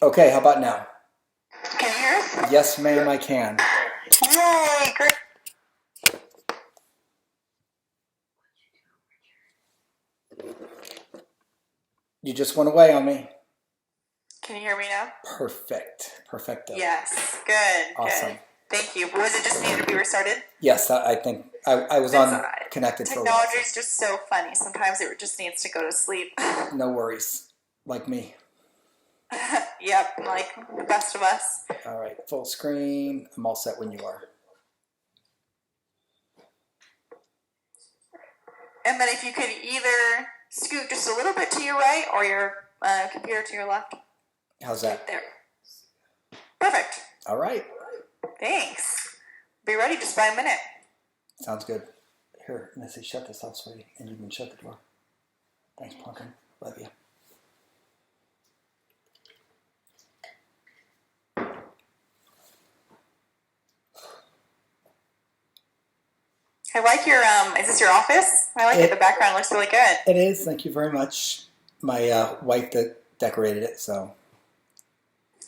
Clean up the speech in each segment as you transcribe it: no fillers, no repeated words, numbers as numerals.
Okay, how about now? Can you hear us? Yes, ma'am, I can. Yay, great. You just went away on me. Can you hear me now? Perfect. Perfecto. Yes, good, Awesome. good. Thank you. Was it just needed to be restarted? Yes, I think I was It's on alright. connected for a while. Technology is just so funny. Sometimes it just needs to go to sleep. No worries. Like me. Yep, like the best of us. All right, full screen. I'm all set when you are. And then if you could either scoot just a little bit to your right or your computer to your left. How's that? There. Perfect. All right. Thanks. Be ready just by a minute. Sounds good. Here, Missy, shut this off, sweetie, and you can shut the door. Thanks, Plunkin. Love you. I like your, is this your office? I like it. The background looks really good. It is. Thank you very much. My wife that decorated it, so.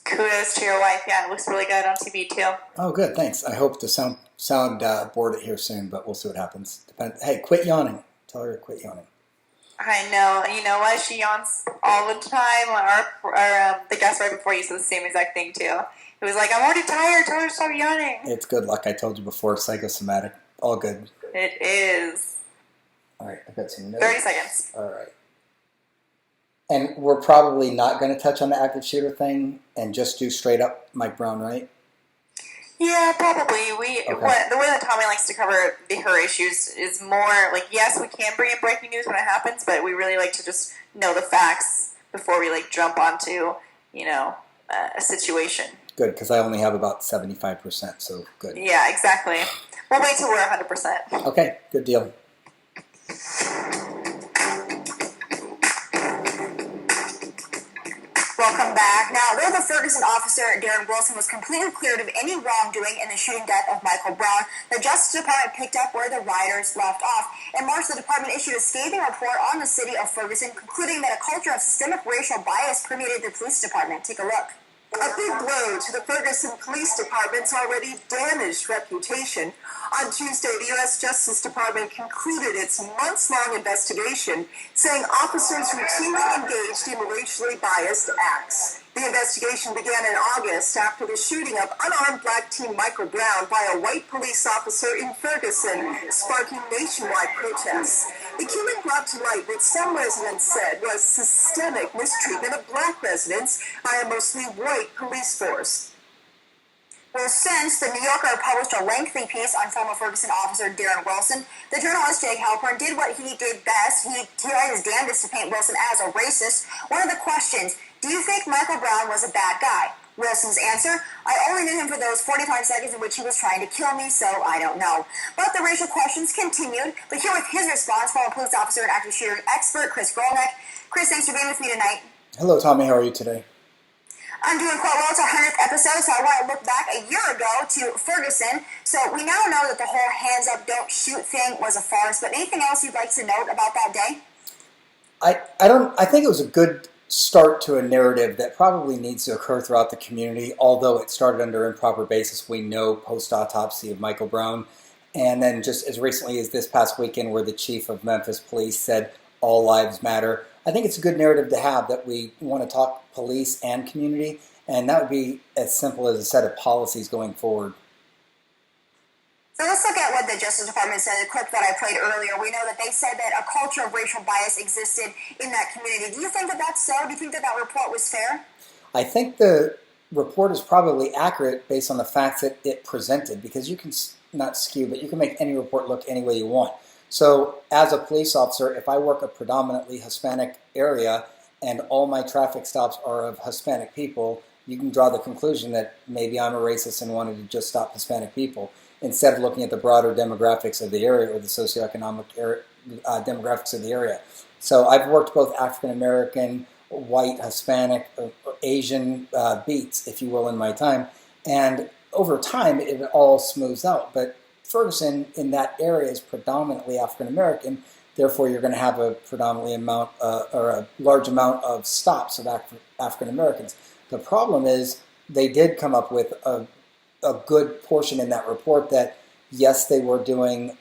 Kudos to your wife. Yeah, it looks really good on TV too. Oh, good. Thanks. I hope to sound board it here soon, but we'll see what happens. Hey, quit yawning. Tell her to quit yawning. I know. You know what? She yawns all the time. The guest right before you said the same exact thing too. It was like, I'm already tired. Tell her to stop yawning. It's good luck. I told you before. Psychosomatic. All good. It is. All right. I've got some notes. 30 seconds. All right. And we're probably not going to touch on the active shooter thing and just do straight up Mike Brown, right? Yeah, probably. The way that Tommy likes to cover her issues is more like, yes, we can bring in breaking news when it happens, but we really like to just know the facts before we jump onto, a situation. Good, because I only have about 75%, so good. Yeah, exactly. We'll wait till we're 100%. Okay, good deal. Welcome back. Now, though the Ferguson officer, Darren Wilson, was completely cleared of any wrongdoing in the shooting death of Michael Brown, the Justice Department picked up where the rioters left off. In March, the department issued a scathing report on the city of Ferguson, concluding that a culture of systemic racial bias permeated the police department. Take a look. A big blow to the Ferguson Police Department's already damaged reputation. On Tuesday, the U.S. Justice Department concluded its months-long investigation, saying officers routinely engaged in racially biased acts. The investigation began in August after the shooting of unarmed black teen Michael Brown by a white police officer in Ferguson, sparking nationwide protests. The killing brought to light what some residents said was systemic mistreatment of black residents by a mostly white police force. Well, since the New Yorker published a lengthy piece on former Ferguson officer Darren Wilson, the journalist Jake Halpern did what he did best. He tried his damnedest to paint Wilson as a racist. One of the questions, do you think Michael Brown was a bad guy? Wilson's answer, I only knew him for those 45 seconds in which he was trying to kill me, so I don't know. But the racial questions continued, but here with his response, former police officer and active shooter expert Chris Grollnek. Chris, thanks for being with me tonight. Hello, Tommy. How are you today? I'm doing quite well. It's our 100th episode, so I want to look back a year ago to Ferguson. So we now know that the whole hands up, don't shoot thing was a farce, but anything else you'd like to note about that day? I think it was a good start to a narrative that probably needs to occur throughout the community, although it started under improper basis, we know, post-autopsy of Michael Brown. And then just as recently as this past weekend where the chief of Memphis Police said all lives matter. I think it's a good narrative to have that we want to talk police and community, and that would be as simple as a set of policies going forward. So let's look at what the Justice Department said, the clip that I played earlier. We know that they said that a culture of racial bias existed in that community. Do you think that that's so? Do you think that that report was fair? I think the report is probably accurate based on the facts that it presented, because you can not skew, but you can make any report look any way you want. So as a police officer, if I work a predominantly Hispanic area and all my traffic stops are of Hispanic people, you can draw the conclusion that maybe I'm a racist and wanted to just stop Hispanic people, instead of looking at the broader demographics of the area or the socioeconomic demographics of the area. So I've worked both African American, white, Hispanic, Asian beats, if you will, in my time. And over time, it all smooths out. But Ferguson in that area is predominantly African American. Therefore, you're going to have a predominantly amount or a large amount of stops of African Americans. The problem is they did come up with a good portion in that report that, yes, they were doing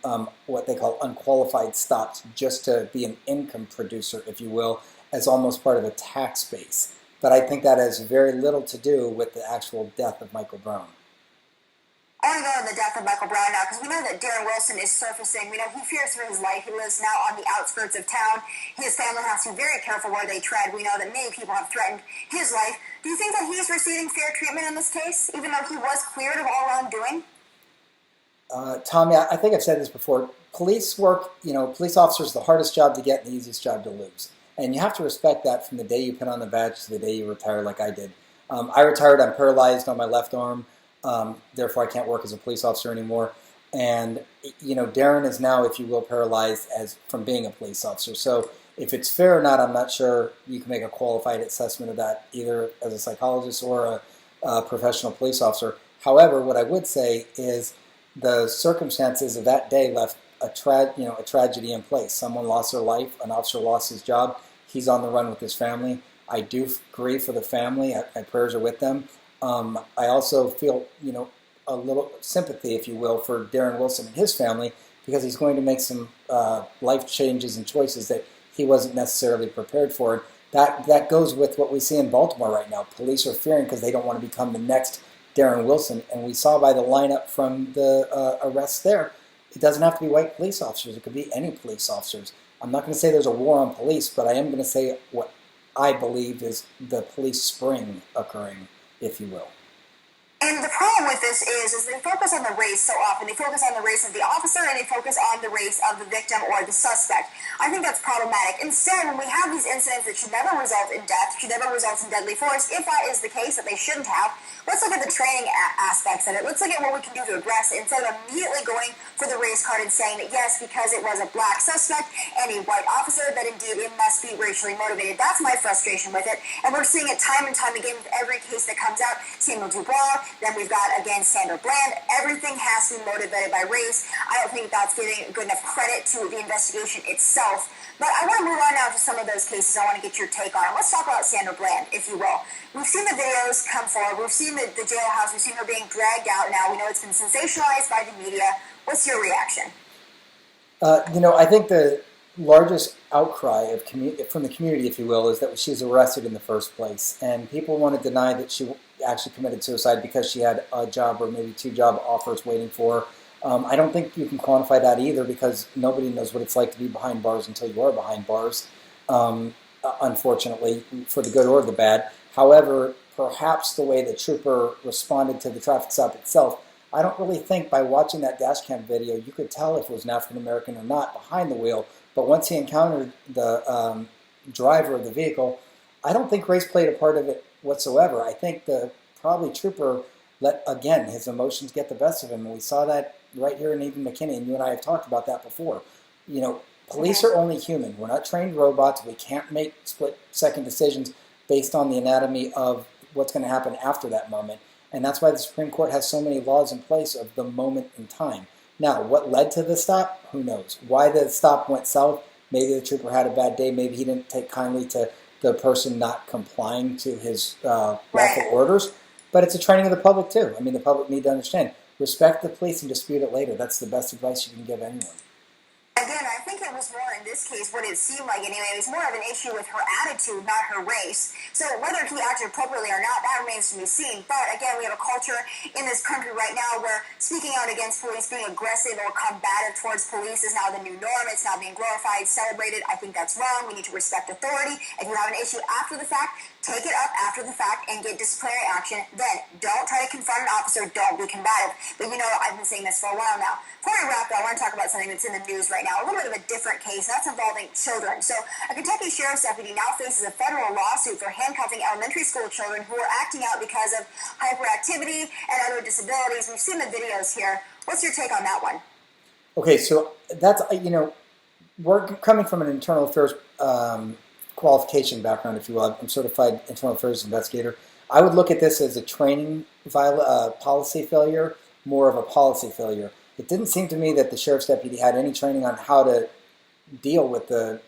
what they call unqualified stops just to be an income producer, if you will, as almost part of a tax base. But I think that has very little to do with the actual death of Michael Brown. I want to go on the death of Michael Brown now, because we know that Darren Wilson is surfacing. We know he fears for his life. He lives now on the outskirts of town. His family has to be very careful where they tread. We know that many people have threatened his life. Do you think that he's receiving fair treatment in this case, even though he was cleared of all wrongdoing? Tommy, I think I've said this before. Police work, police officers, the hardest job to get and the easiest job to lose. And you have to respect that from the day you put on the badge to the day you retire, like I did. I retired, I'm paralyzed on my left arm. Therefore, I can't work as a police officer anymore. And, Darren is now, if you will, paralyzed from being a police officer. So if it's fair or not, I'm not sure you can make a qualified assessment of that, either as a psychologist or a professional police officer. However, what I would say is the circumstances of that day left a tragedy in place. Someone lost their life. An officer lost his job. He's on the run with his family. I do grieve for the family. My prayers are with them. I also feel, a little sympathy, if you will, for Darren Wilson and his family, because he's going to make some life changes and choices that he wasn't necessarily prepared for. That goes with what we see in Baltimore right now. Police are fearing because they don't want to become the next Darren Wilson. And we saw by the lineup from the arrests there, it doesn't have to be white police officers. It could be any police officers. I'm not going to say there's a war on police, but I am going to say what I believe is the police spring occurring, if you will. And the problem with this is they focus on the race so often. They focus on the race of the officer, and they focus on the race of the victim or the suspect. I think that's problematic. Instead, when we have these incidents that should never result in death, should never result in deadly force, if that is the case that they shouldn't have, let's look at the training aspects of it. Let's look at what we can do to address it instead of immediately going for the race card and saying that, yes, because it was a black suspect and a white officer, that indeed it must be racially motivated. That's my frustration with it. And we're seeing it time and time again with every case that comes out. Samuel Dubois, then we've got, again, Sandra Bland. Everything has to be motivated by race. I don't think that's giving good enough credit to the investigation itself. But I want to move on now to some of those cases I want to get your take on. Let's talk about Sandra Bland, if you will. We've seen the videos come forward. We've seen the jailhouse. We've seen her being dragged out now. We know it's been sensationalized by the media. What's your reaction? I think the largest outcry from the community, if you will, is that she was arrested in the first place. And people want to deny that she actually committed suicide because she had a job or maybe two job offers waiting for her. I don't think you can quantify that either, because nobody knows what it's like to be behind bars until you are behind bars, unfortunately, for the good or the bad. However, perhaps the way the trooper responded to the traffic stop itself, I don't really think by watching that dash cam video you could tell if it was an African American or not behind the wheel. But once he encountered the driver of the vehicle, I don't think race played a part of it whatsoever. I think the probably trooper let, again, his emotions get the best of him. And we saw that right here in even McKinney, and you and I have talked about that before. Police are only human. We're not trained robots. We can't make split-second decisions based on the anatomy of what's going to happen after that moment. And that's why the Supreme Court has so many laws in place of the moment in time. Now, what led to the stop? Who knows? Why the stop went south? Maybe the trooper had a bad day. Maybe he didn't take kindly to the person not complying to his lawful orders. But it's a training of the public, too. I mean, the public need to understand. Respect the police and dispute it later. That's the best advice you can give anyone. Again, I think it was more, in this case, what it seemed like anyway, it was more of an issue with her attitude, not her race. So whether he acted appropriately or not, that remains to be seen. But again, we have a culture in this country right now where speaking out against police, being aggressive or combative towards police is now the new norm. It's now being glorified, celebrated. I think that's wrong. We need to respect authority. If you have an issue after the fact, take it up after the fact and get disciplinary action. Then don't try to confront an officer. Don't be combative. But I've been saying this for a while now. Before I wrap up, I want to talk about something that's in the news right now, a little bit of a different case, that's involving children. So a Kentucky sheriff's deputy now faces a federal lawsuit for handcuffing elementary school children who are acting out because of hyperactivity and other disabilities. We've seen the videos here. What's your take on that one? Okay, so that's, we're coming from an internal affairs qualification background, if you will. I'm a certified internal affairs investigator. I would look at this as a training policy failure, more of a policy failure. It didn't seem to me that the sheriff's deputy had any training on how to deal with the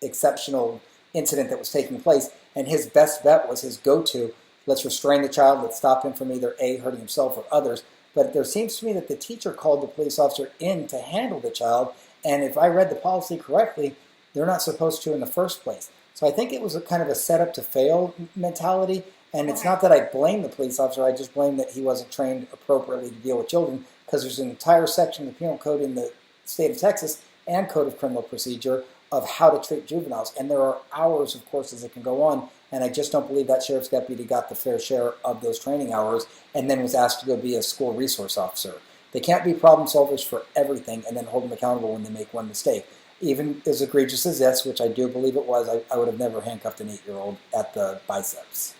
exceptional incident that was taking place, and his best bet was his go-to let's restrain the child, let's stop him from either A, hurting himself or others. But there seems to me that the teacher called the police officer in to handle the child, and if I read the policy correctly, they're not supposed to in the first place. So I think it was a kind of a setup to fail mentality, and it's not that I blame the police officer, I just blame that he wasn't trained appropriately to deal with children, because there's an entire section of the penal code in the state of Texas and Code of Criminal Procedure of how to treat juveniles, and there are hours of courses that can go on, and I just don't believe that sheriff's deputy got the fair share of those training hours and then was asked to go be a school resource officer. They can't be problem solvers for everything and then hold them accountable when they make one mistake. Even as egregious as this, which I do believe it was, I would have never handcuffed an 8-year-old at the biceps.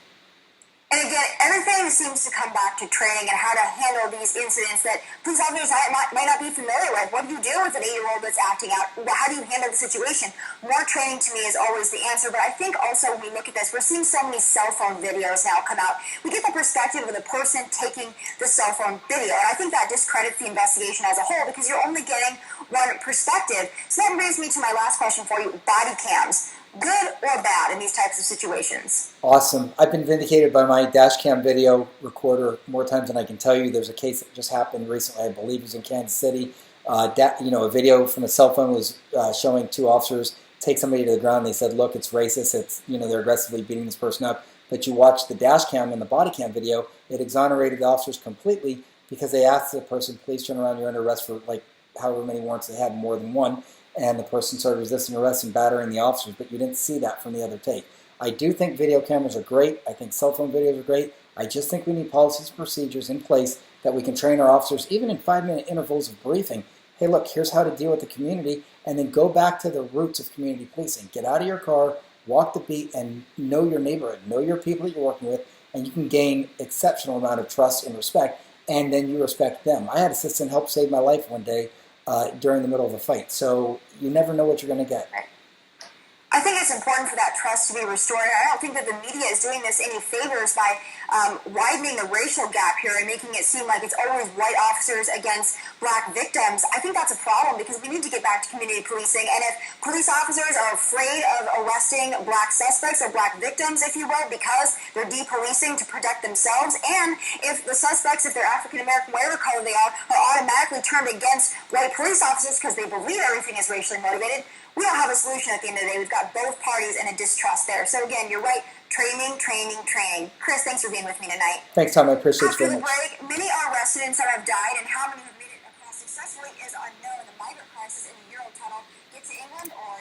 And again, everything seems to come back to training and how to handle these incidents that police officers might not be familiar with. What do you do with an 8-year-old that's acting out? How do you handle the situation? More training to me is always the answer, but I think also when we look at this, we're seeing so many cell phone videos now come out. We get the perspective of the person taking the cell phone video, and I think that discredits the investigation as a whole because you're only getting one perspective. So that brings me to my last question for you, body cams. Good or bad in these types of situations? Awesome. I've been vindicated by my dash cam video recorder more times than I can tell you. There's a case that just happened recently, I believe it was in Kansas City. A video from a cell phone was showing 2 officers take somebody to the ground. They said, look, it's racist. It's, they're aggressively beating this person up. But you watch the dash cam and the body cam video, it exonerated the officers completely because they asked the person, please turn around, you're under arrest for like however many warrants they had, more than one. And the person started resisting arrest and battering the officers, but you didn't see that from the other take. I do think video cameras are great. I think cell phone videos are great. I just think we need policies and procedures in place that we can train our officers, even in 5-minute intervals of briefing. Hey, look, here's how to deal with the community, and then go back to the roots of community policing. Get out of your car, walk the beat, and know your neighborhood, know your people that you're working with, and you can gain exceptional amount of trust and respect, and then you respect them. I had an assistant help save my life one day during the middle of a fight. So you never know what you're going to get. I think it's important for that trust to be restored. I don't think that the media is doing this any favors by widening the racial gap here and making it seem like it's always white officers against black victims. I think that's a problem because we need to get back to community policing. And if police officers are afraid of arresting black suspects or black victims, if you will, because they're depolicing to protect themselves, and if the suspects, if they're African-American, whatever color they are automatically turned against white police officers because they believe everything is racially motivated, we don't have a solution at the end of the day. We've got both parties and a distrust there. So again, you're right. Training, training, training. Chris, thanks for being with me tonight. Thanks, Tom. I appreciate you very much. After the break, many are residents that have died, and how many have made it across successfully is unknown. The migrant crisis in the Eurotunnel. Get to England or